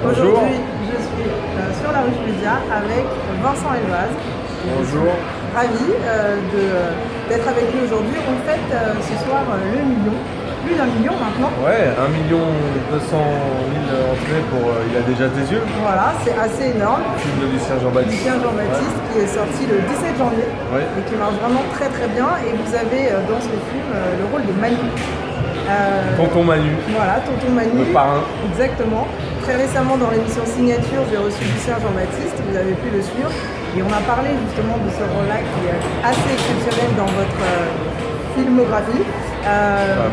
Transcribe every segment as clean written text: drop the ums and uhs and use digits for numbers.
Bonjour. Aujourd'hui, je suis sur la rue Julia avec Vincent Elvaz. Bonjour. Ravi d'être avec lui aujourd'hui. On fête ce soir le million, plus d'1 million maintenant. Ouais, 1 200 000 entrées pour Il a déjà tes yeux. Voilà, c'est assez énorme. Film de Lucien Jean-Baptiste. Lucien Jean-Baptiste qui est sorti le 17 janvier et qui marche vraiment très très bien. Et vous avez dans ce film le rôle de Manu. Tonton Manu. Voilà, Tonton Manu. Le parrain. Exactement. Très récemment dans l'émission Signature, j'ai reçu Lucien Jean-Baptiste, vous avez pu le suivre. Et on a parlé justement de ce rôle-là qui est assez exceptionnel dans votre filmographie.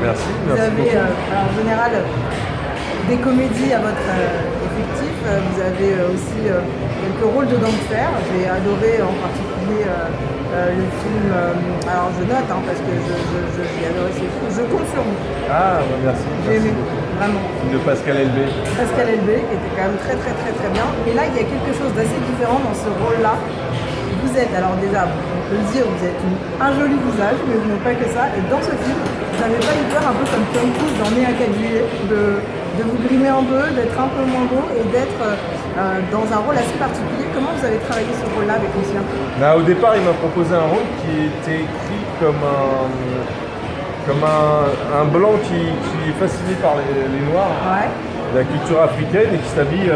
Merci. Vous avez en général des comédies à votre effectif. Vous avez aussi quelques rôles de gangsters. J'ai adoré en particulier le film. Alors je note parce que j'ai adoré ce film. Je compte sur vous. Ah, merci. J'ai aimé, vraiment. De Pascal Elbé. Pascal Elbé, qui était quand même très très très très bien. Et là, il y a quelque chose d'assez différent dans ce rôle-là. Vous êtes, alors déjà, on peut le dire, vous êtes un joli visage, mais vous n'êtes pas que ça. Et dans ce film, vous n'avez pas eu peur, un peu comme Tom Cruise dans Né à 4 juillet, de vous grimer un peu, d'être un peu moins beau et d'être dans un rôle assez particulier. Comment vous avez travaillé ce rôle-là avec Lucien ? Au départ, il m'a proposé un rôle qui était écrit comme un blanc qui est fasciné par les noirs, la culture africaine, et qui s'habille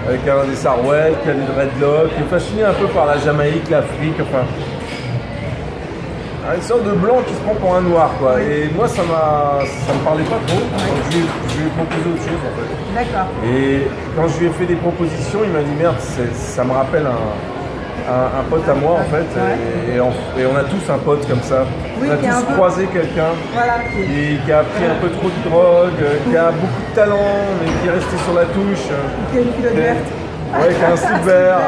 avec des sarouels, qui a des dreadlocks, qui est fasciné un peu par la Jamaïque, l'Afrique, enfin une sorte de blanc qui se prend pour un noir, quoi. Et moi, ça me parlait pas trop. Donc je lui ai proposé autre chose, en fait. D'accord. Et quand je lui ai fait des propositions, il m'a dit merde, ça me rappelle un pote à moi, en fait. Et on a tous un pote comme ça. Oui, on a tous croisé quelqu'un qui a pris un peu trop de drogue, qui a beaucoup de talent, mais qui est resté sur la touche. Qui a une culotte verte. Ouais, qui a un slip vert.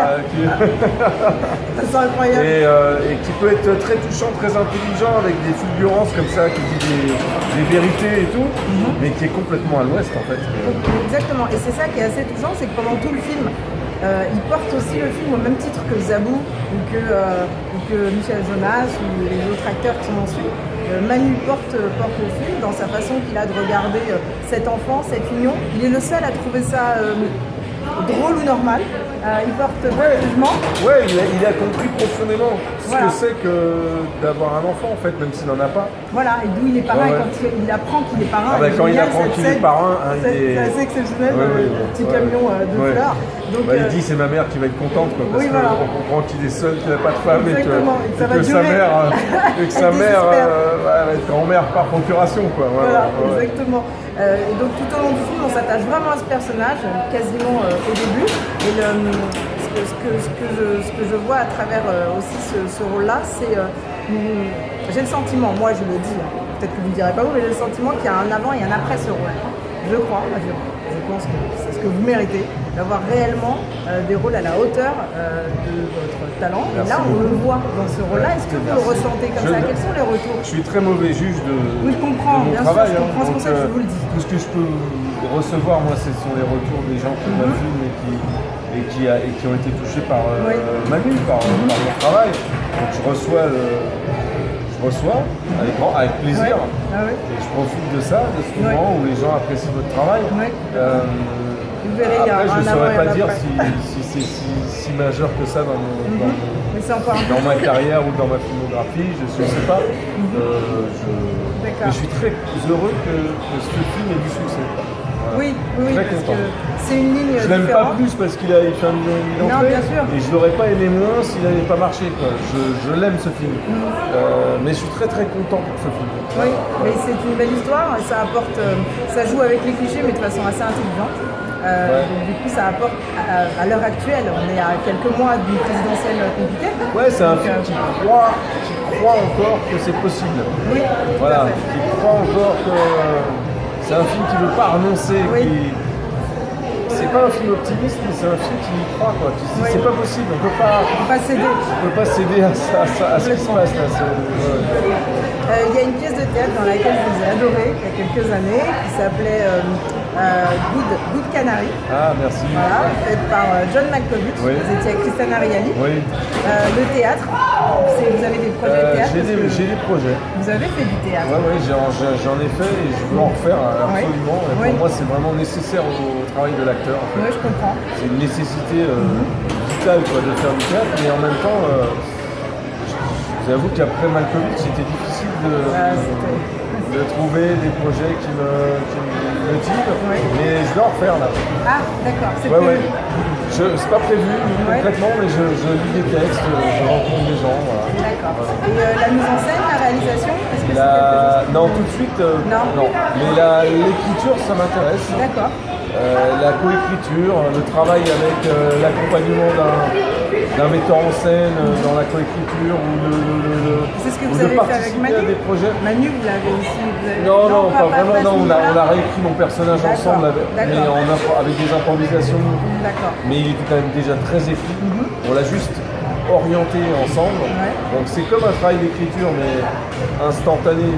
C'est incroyable. Et qui peut être très touchant, très intelligent, avec des fulgurances comme ça, qui dit des vérités et tout, mais qui est complètement à l'ouest, en fait. Exactement. Et c'est ça qui est assez touchant, c'est que pendant tout le film, il porte aussi le film au même titre que Zabou ou que Michel Jonas ou les autres acteurs qui sont dans ce film. Manu porte le film dans sa façon qu'il a de regarder cet enfant, cette union. Il est le seul à trouver ça drôle ou normal. Il porte jugement. Ouais, il a compris profondément ce que c'est que d'avoir un enfant, en fait, même s'il n'en a pas. Voilà, et d'où il est parrain, quand il apprend qu'il est parrain. Quand il apprend qu'il est parrain, c'est assez exceptionnel, le petit camion de fleurs. Donc, il dit c'est ma mère qui va être contente, quoi, parce qu'on comprend qu'il est seul, qu'il n'a pas de femme, et que sa mère va être grand-mère par procuration, quoi. Voilà, exactement. Et donc tout au long du film, on s'attache vraiment à ce personnage, quasiment au début. Et ce que je vois à travers aussi ce rôle-là, c'est j'ai le sentiment, moi je le dis, peut-être que vous ne direz pas vous, mais j'ai le sentiment qu'il y a un avant et un après ce rôle. Je pense que c'est ce que vous méritez, d'avoir réellement des rôles à la hauteur de votre talent. Et là, on le voit dans ce rôle-là. Est-ce que vous le ressentez comme ça ? Quels sont les retours ? Je suis très mauvais juge de mon travail. Je comprends, c'est pour ça que je vous le dis. Tout ce que je peux recevoir, moi, ce sont les retours des gens qui me filment et qui ont été touchés par Manu, par mon travail. Donc je reçois avec plaisir, et je profite de ça, de ce moment où les gens apprécient votre travail. Vous verrez, après, je ne saurais pas dire si c'est si majeur que ça dans ma carrière ou dans ma filmographie, je ne sais pas. Mais je suis très heureux que ce film ait du succès. Oui, parce que c'est une ligne je l'aime pas plus parce qu'il fait 1 million d'entrées. Bien sûr. Et je l'aurais pas aimé moins s'il n'avait pas marché, quoi. Je l'aime, ce film. Mais je suis très très content pour ce film. Oui, mais c'est une belle histoire. Ça joue avec les clichés, mais de façon assez intelligente. Donc du coup, ça apporte à l'heure actuelle. On est à quelques mois d'une présidentielle compliquée. Ouais, c'est un film qui croit encore que c'est possible. Oui, voilà, qui croit encore que c'est un film qui ne veut pas renoncer. C'est pas un film optimiste, mais c'est un film qui y croit, quoi. C'est pas possible, on peut pas céder à ce qui se passe là. Il y a une pièce de théâtre dans laquelle je vous ai adoré il y a quelques années, qui s'appelait Good Canary. Ah, merci. Voilà, faite par John Malkovich. Vous étiez avec Christiane Ariali. Le théâtre, vous avez des projets de théâtre J'ai des projets. Vous avez fait du théâtre. Oui, j'en ai fait et je veux en refaire absolument. Et pour moi, c'est vraiment nécessaire au travail de l'acteur. acteur. En fait. Oui, je comprends. C'est une nécessité vitale quoi, de faire du théâtre, mais en même temps, j'avoue qu'après Malkovich, c'était difficile de trouver des projets qui me motivent, mais je dois en refaire là. Ah, d'accord, c'est ouais. C'est pas prévu concrètement, mais je lis des textes, je rencontre des gens. Voilà. D'accord. Et la mise en scène, la réalisation, est-ce que c'est quelque chose Non, tout de suite, non. Mais l'écriture, ça m'intéresse. D'accord. La coécriture, le travail avec l'accompagnement d'un metteur en scène dans la coécriture ou c'est ce que vous avez fait avec Manu. Des projets. Manu, vous l'avez aussi. Non, pas vraiment. Non, on a réécrit mon personnage ensemble, mais avec des improvisations. D'accord. Mais il était quand même déjà très écrit. On l'a juste orienté ensemble. Donc c'est comme un travail d'écriture, mais instantané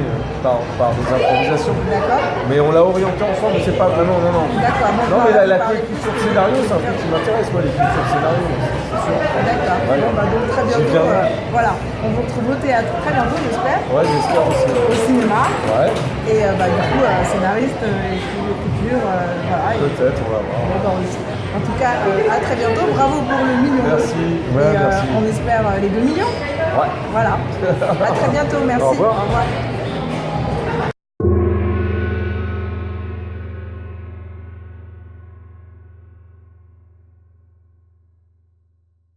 par des improvisations. D'accord. Mais on l'a orienté ensemble, mais c'est pas vraiment. Non. D'accord. Non, mais la coécriture de scénario, c'est un truc qui m'intéresse, moi, l'écriture de scénario, c'est sûr. D'accord. Ouais. Bon, donc très bientôt, voilà, on vous retrouve au théâtre très bientôt, j'espère. Ouais, j'espère aussi. Au cinéma. Ouais. Et du coup, scénariste, écriture, voilà. Peut-être, on va voir. En tout cas, à très bientôt. Bravo pour le million. Merci. Ouais, et merci. on espère les 2 millions. Ouais. Voilà. À très bientôt. Merci. Au revoir. Au revoir.